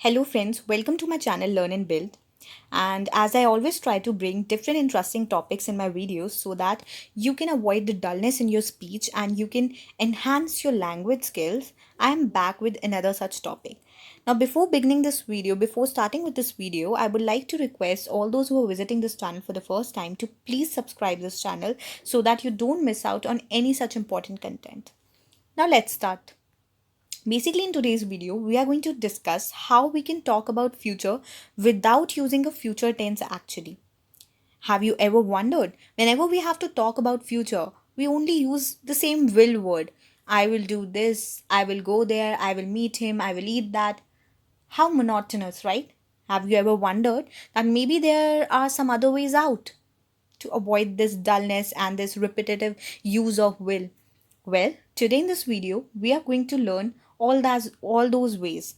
Hello, friends. Welcome to my channel Learn and Build. And as I always try to bring different interesting topics in my videos so that you can avoid the dullness in your speech and you can enhance your language skills, I am back with another such topic. Now, before starting with this video, I would like to request all those who are visiting this channel for the first time to please subscribe this channel so that you don't miss out on any such important content. Now, let's start. Basically, in today's video, we are going to discuss how we can talk about future without using a future tense actually. Have you ever wondered, whenever we have to talk about future, we only use the same will word. I will do this, I will go there, I will meet him, I will eat that. How monotonous, right? Have you ever wondered that maybe there are some other ways out to avoid this dullness and this repetitive use of will? Well, today in this video, we are going to learn all those ways.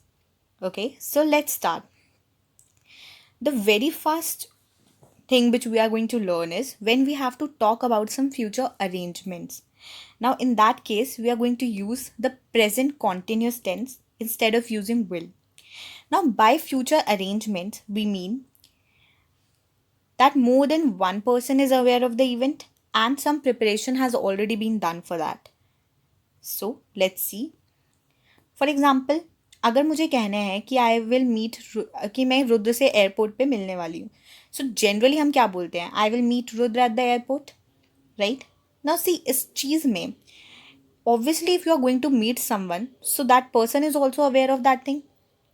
Okay, so let's start. The very first thing which we are going to learn is when we have to talk about some future arrangements. Now, in that case, we are going to use the present continuous tense instead of using will. Now, by future arrangements, we mean that more than one person is aware of the event and some preparation has already been done for that. So, let's see. For example, अगर मुझे कहना है कि आई will meet कि मैं रुद्र से airport पे मिलने वाली हूँ, सो जनरली हम क्या बोलते हैं? I will meet Rudra at the airport, right? Now see, इस चीज़ में obviously if you are going to meet someone, so that person is also aware of that thing,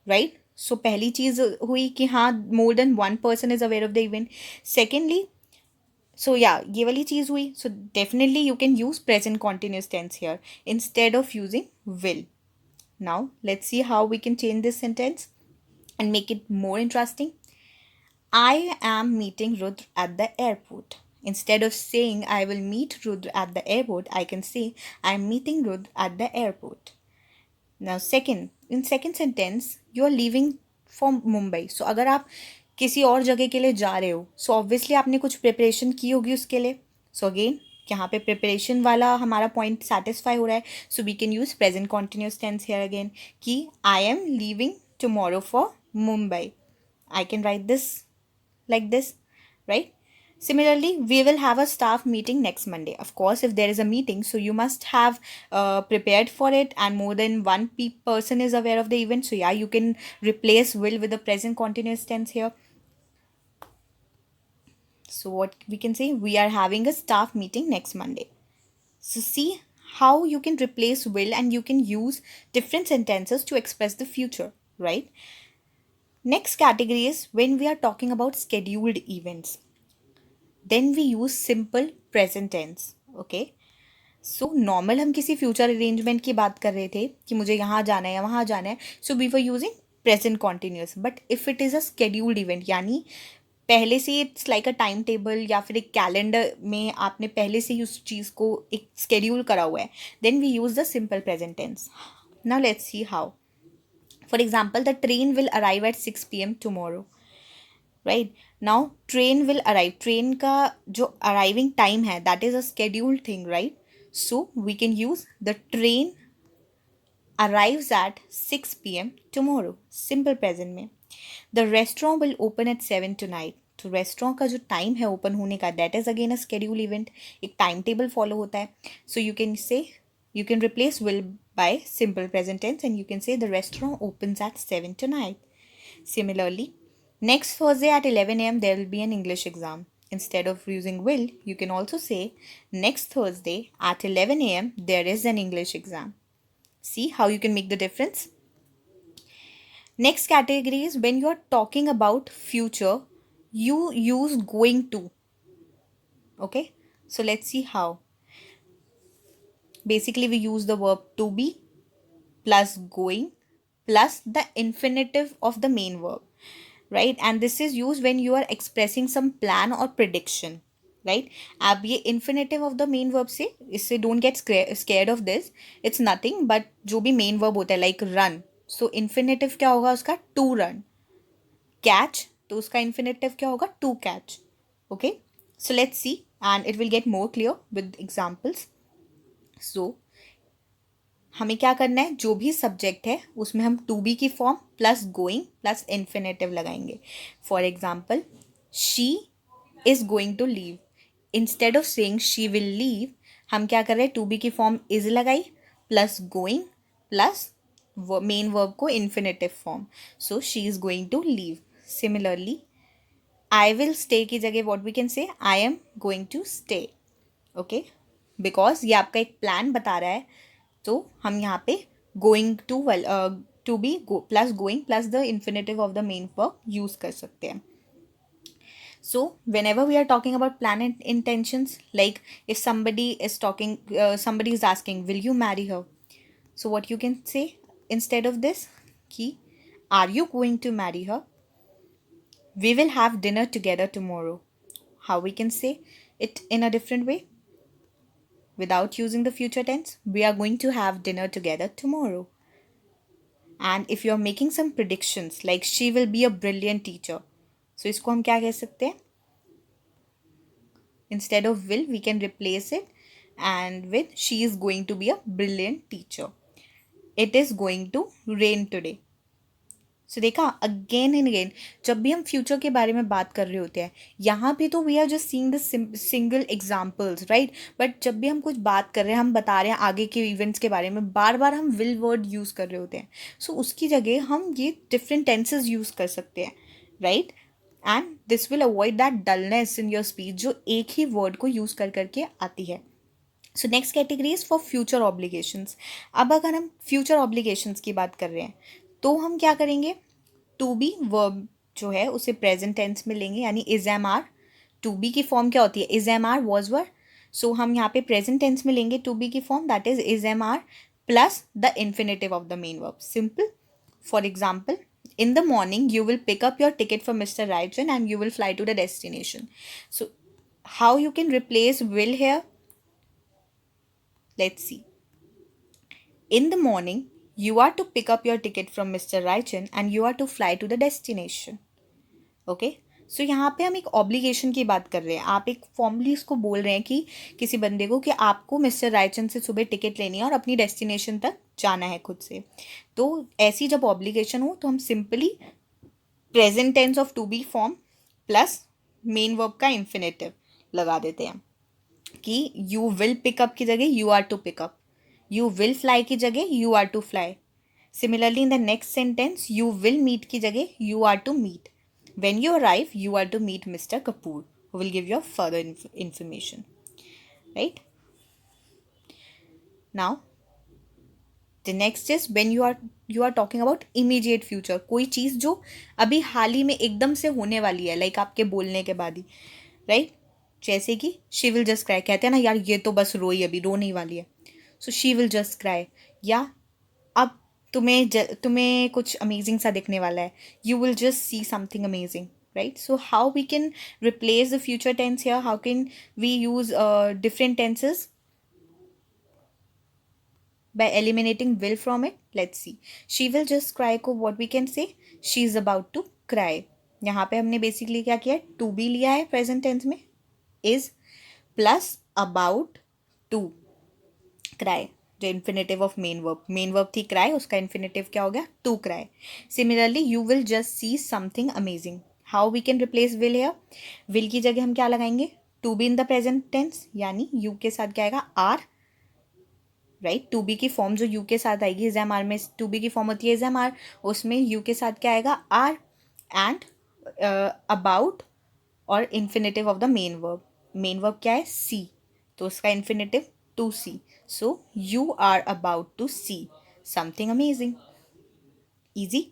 right? So पहली चीज़ हुई कि हाँ, more than one person is aware of the event. Secondly, so या ये वाली चीज़ हुई. So definitely you can use present continuous tense here instead of using will. Now, let's see how we can change this sentence and make it more interesting. I am meeting Rudra at the airport. Instead of saying I will meet Rudra at the airport, I can say I am meeting Rudra at the airport. Now, in second sentence, you are leaving for Mumbai. So, अगर आप किसी और जगह के लिए जा रहे हो, so obviously आपने कुछ preparation की होगी उसके लिए. So again, यहाँ पे प्रिपरेशन वाला हमारा पॉइंट सेटिस्फाई हो रहा है. So we can use present continuous tense here again कि I am leaving tomorrow for Mumbai. I can write this like this, right? Similarly, we will have a staff meeting next Monday. Of course, if there is a meeting, so you must have prepared for it, and more than one person is aware of the event. So yeah, you can replace will with the present continuous tense here. So what we can say, we are having a staff meeting next Monday. So see how you can replace will and you can use different sentences to express the future, right? Next category is when we are talking about scheduled events. Then we use simple present tense, okay? So normal हम किसी future arrangement की बात कर रहे थे कि मुझे यहाँ जाना है या वहाँ जाना है, so we were using present continuous. But if it is a scheduled event, यानी पहले से it's like a time table या फिर एक कैलेंडर में आपने पहले से ही उस चीज़ को एक स्केड्यूल करा हुआ है, then we use the simple present tense. Now let's see how. For example, the train will arrive at 6 PM tomorrow, right? Now train will arrive, train का जो अराइविंग टाइम है that is a scheduled thing, right? So we can use the train arrives at 6 PM tomorrow. Simple present में. The restaurant will open at 7 tonight. तो restaurant का जो time है open होने का, that is again a schedule event. एक time table follow होता है. So you can replace will by simple present tense and you can say the restaurant opens at 7 tonight. Similarly, next Thursday at 11 a.m. there will be an English exam. Instead of using will, you can also say next Thursday at 11 a.m. there is an English exam. See how you can make the difference? Next category is when you are talking about future, you use going to. Okay, so let's see how. Basically, we use the verb to be plus going plus the infinitive of the main verb, right? And this is used when you are expressing some plan or prediction, right? अब ये infinitive of the main verb से, इससे don't get scared of this. It's nothing but जो भी main verb होता है like run. So infinitive क्या होगा उसका? To run. Catch, तो उसका infinitive क्या होगा? To catch. Okay? So let's see and it will get more clear with examples. So हमें क्या करना है, जो भी सब्जेक्ट है उसमें हम टू बी की form plus going plus infinitive लगाएंगे. For example, she is going to leave. Instead of saying she will leave, हम क्या कर रहे हैं, टू बी की फॉर्म इज लगाई plus going plus main verb को infinitive form. So she is going to leave. Similarly, I will stay की जगह what we can say, I am going to stay. Okay, because ये आपका एक plan बता रहा है, तो हम यहाँ पे going to to be plus going plus the infinitive of the main verb use कर सकते हैं. So whenever we are talking about plan and intentions, like if somebody is talking, somebody is asking, will you marry her? So what you can say instead of this, ki, are you going to marry her? We will have dinner together tomorrow. How we can say it in a different way? Without using the future tense, we are going to have dinner together tomorrow. And if you are making some predictions like she will be a brilliant teacher, so इसको हम क्या कह सकते हैं? Instead of will, we can replace it and with she is going to be a brilliant teacher. It is going to rain today. सो देखा, again and again जब भी हम फ्यूचर के बारे में बात कर रहे होते हैं, यहाँ पे तो we are just seeing the single examples, right. But जब भी हम कुछ बात कर रहे हैं, हम बता रहे हैं आगे के इवेंट्स के बारे में, बार बार हम विल वर्ड यूज़ कर रहे होते हैं. सो उसकी जगह हम ये डिफरेंट टेंसेज यूज़ कर सकते हैं, right. And this will avoid that dullness in your speech जो एक ही वर्ड को यूज़ कर करके आती है. So next category is for future obligations. अब अगर हम फ्यूचर ऑब्लिगेशंस की बात कर रहे हैं, तो हम क्या करेंगे, टू बी वर्ब जो है उसे प्रेजेंट टेंस में लेंगे, यानी is am are. To be की फॉर्म क्या होती है, is am are was were. So हम यहाँ पे प्रेजेंट टेंस में लेंगे टू बी की form, that is am are plus the infinitive of the main verb. Simple. For example, in the morning you will pick up your ticket from Mr. Rajan and you will fly to the destination. So how you can replace will here? Let's see. In the morning you are to pick up your ticket from Mr. Rajan and you are to fly to the destination. Okay, सो यहाँ पे हम एक obligation की बात कर रहे हैं. आप एक फॉर्मली इसको बोल रहे हैं कि किसी बंदे को कि आपको मिस्टर रायचंद से सुबह टिकट लेनी है और अपनी डेस्टिनेशन तक जाना है खुद से. तो ऐसी जब ऑब्लिगेशन हो तो हम simply present tense of to be form plus main verb का इन्फिनेटिव लगा देते हैं कि यू विल पिकअप की जगह you are to pick up, you will fly की जगह you are to fly. Similarly in the next sentence, you will meet की जगह you are to meet. When you arrive, you are to meet Mr. Kapoor, who will give you further information. Right? Now, the next is when you are talking about immediate future. कोई चीज़ जो अभी हाल ही में एकदम से होने वाली है, like आपके बोलने के बाद ही, right? जैसे कि she will just cry. कहते हैं ना यार ये तो बस रोई, अभी रोने वाली है. So she will just cry. या अब तुम्हें कुछ अमेजिंग सा दिखने वाला है, you will just see something amazing, right. So how we can replace the future tense here, how can we use different tenses by eliminating will from it. Let's see. She will just cry को what we can say, she is about to cry. यहाँ पे हमने basically क्या किया, to be लिया है present tense में, is plus about to cry, जो इन्फिनेटिव ऑफ मेन वर्ब थी क्राई, उसका इन्फिनेटिव क्या हो गया, to cry. Similarly you will just see something amazing. How we can replace will here, will की जगह हम क्या लगाएंगे, to be in the present tense, यानी यू के साथ क्या आएगा, आर, राइट. टू बी की फॉर्म जो यू के साथ आएगी, इज एम आर में टू बी की फॉर्म होती है इज एम आर, उसमें यू के साथ क्या आएगा, आर. एंड अबाउट और infinitive of the main verb क्या है, सी, तो उसका infinitive to see. So you are about to see something amazing. Easy.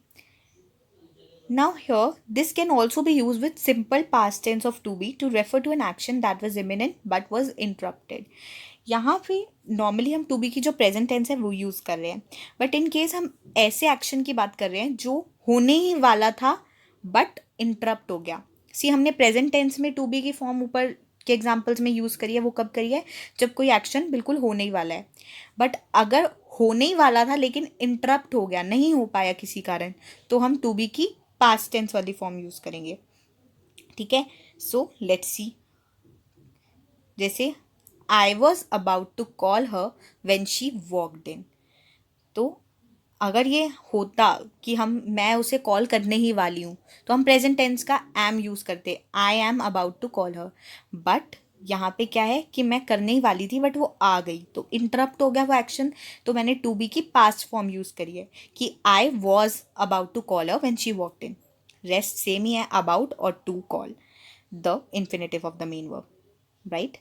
Now here, this can also be used with simple past tense of to be to refer to an action that was imminent but was interrupted. यहाँ पे normally हम to be की जो present tense है वो use कर रहे हैं, बट इन केस हम ऐसे एक्शन की बात कर रहे हैं जो होने ही वाला था बट इंटरप्ट हो गया. सी, हमने प्रेजेंट टेंस में टू बी की फॉर्म ऊपर के एग्जाम्पल्स में यूज़ करी है, वो कब करी है, जब कोई एक्शन बिल्कुल होने ही वाला है. बट अगर होने ही वाला था लेकिन इंटरप्ट हो गया, नहीं हो पाया किसी कारण, तो हम टू बी की पास्ट टेंस वाली फॉर्म यूज़ करेंगे. ठीक है. So let's see. जैसे I was about to call her when she walked in. तो अगर ये होता कि मैं उसे कॉल करने ही वाली हूँ, तो हम प्रेजेंट टेंस का एम यूज़ करते, I am about to call her. But यहाँ पे क्या है कि मैं करने ही वाली थी बट वो आ गई, तो इंटरप्ट हो गया वो एक्शन। तो मैंने टू बी की पास्ट फॉर्म यूज़ करी है कि I was about to call her when she walked in. Rest same ही है, अबाउट और to call, the infinitive of the main verb, right.